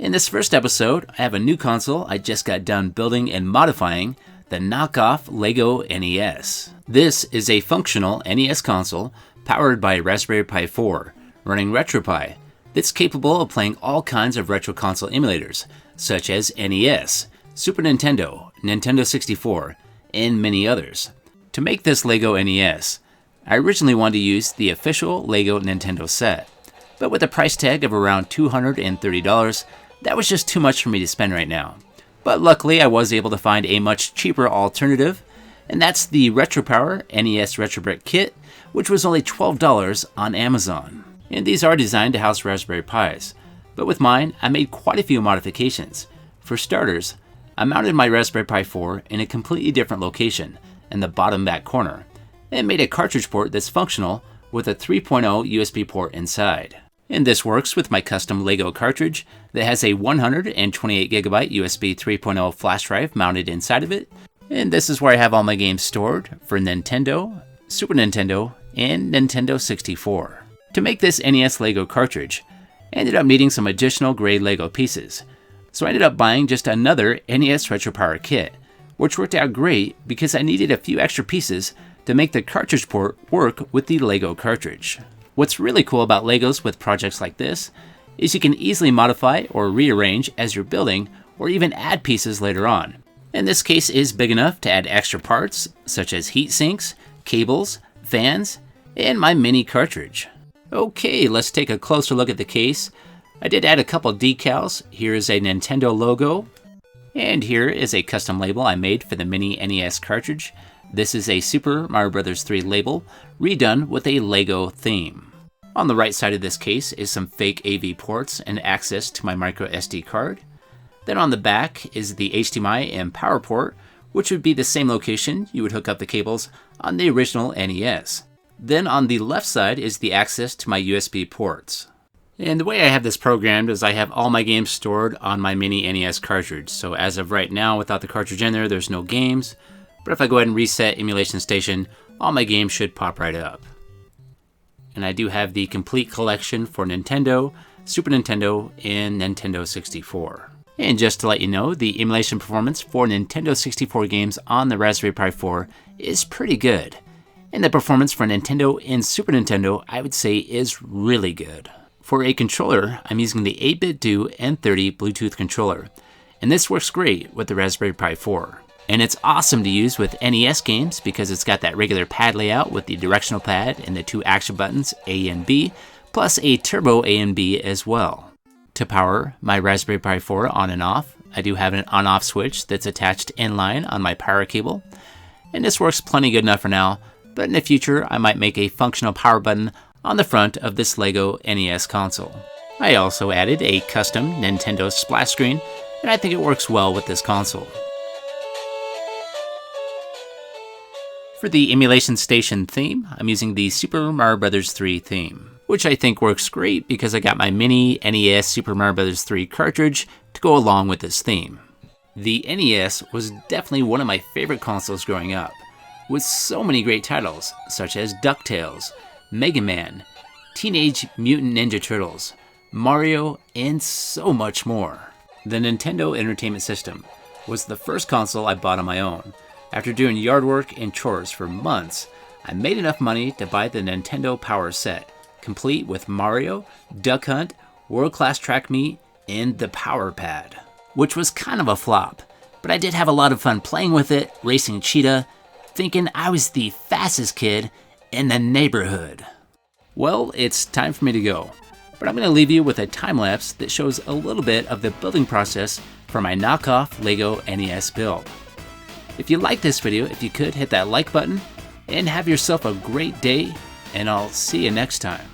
In this first episode, I have a new console I just got done building and modifying, the Knockoff Lego NES. This is a functional NES console powered by a Raspberry Pi 4, running Retropie, that's capable of playing all kinds of retro console emulators, such as NES, Super Nintendo, Nintendo 64, and many others. To make this Lego NES, I originally wanted to use the official Lego Nintendo set, but with a price tag of around $230, that was just too much for me to spend right now. But luckily I was able to find a much cheaper alternative, and that's the RetroPower NES RetroBrick kit, which was only $12 on Amazon. And these are designed to house Raspberry Pis, but with mine I made quite a few modifications. For starters, I mounted my Raspberry Pi 4 in a completely different location, in the bottom back corner, and made a cartridge port that's functional with a 3.0 USB port inside. And this works with my custom Lego cartridge that has a 128GB USB 3.0 flash drive mounted inside of it. And this is where I have all my games stored for Nintendo, Super Nintendo, and Nintendo 64. To make this NES Lego cartridge, I ended up needing some additional gray Lego pieces. So I ended up buying just another NES RetroPower kit, which worked out great because I needed a few extra pieces to make the cartridge port work with the Lego cartridge. What's really cool about Legos with projects like this is you can easily modify or rearrange as you're building or even add pieces later on. And this case is big enough to add extra parts such as heat sinks, cables, fans, and my mini cartridge. Okay, let's take a closer look at the case. I did add a couple decals. Here is a Nintendo logo, and here is a custom label I made for the mini NES cartridge. This is a Super Mario Bros. 3 label, redone with a Lego theme. On the right side of this case is some fake AV ports and access to my micro SD card. Then on the back is the HDMI and power port, which would be the same location you would hook up the cables on the original NES. Then on the left side is the access to my USB ports. And the way I have this programmed is I have all my games stored on my mini NES cartridge. So as of right now, without the cartridge in there, there's no games. But if I go ahead and reset Emulation Station, all my games should pop right up. And I do have the complete collection for Nintendo, Super Nintendo, and Nintendo 64. And just to let you know, the emulation performance for Nintendo 64 games on the Raspberry Pi 4 is pretty good. And the performance for Nintendo and Super Nintendo, I would say, is really good. For a controller, I'm using the 8-bit Do N30 Bluetooth controller. And this works great with the Raspberry Pi 4. And it's awesome to use with NES games because it's got that regular pad layout with the directional pad and the two action buttons, A and B, plus a turbo A and B as well. To power my Raspberry Pi 4 on and off, I do have an on-off switch that's attached inline on my power cable. And this works plenty good enough for now, but in the future I might make a functional power button on the front of this Lego NES console. I also added a custom Nintendo splash screen, and I think it works well with this console. For the Emulation Station theme, I'm using the Super Mario Bros. 3 theme, which I think works great because I got my mini NES Super Mario Bros. 3 cartridge to go along with this theme. The NES was definitely one of my favorite consoles growing up, with so many great titles such as DuckTales, Mega Man, Teenage Mutant Ninja Turtles, Mario, and so much more. The Nintendo Entertainment System was the first console I bought on my own. After doing yard work and chores for months, I made enough money to buy the Nintendo Power Set, complete with Mario, Duck Hunt, World Class Track Meet, and the Power Pad, which was kind of a flop, but I did have a lot of fun playing with it, racing Cheetah, thinking I was the fastest kid in the neighborhood. Well, it's time for me to go, but I'm going to leave you with a time-lapse that shows a little bit of the building process for my Knockoff Lego NES build. If you like this video, if you could hit that like button, and have yourself a great day, and I'll see you next time.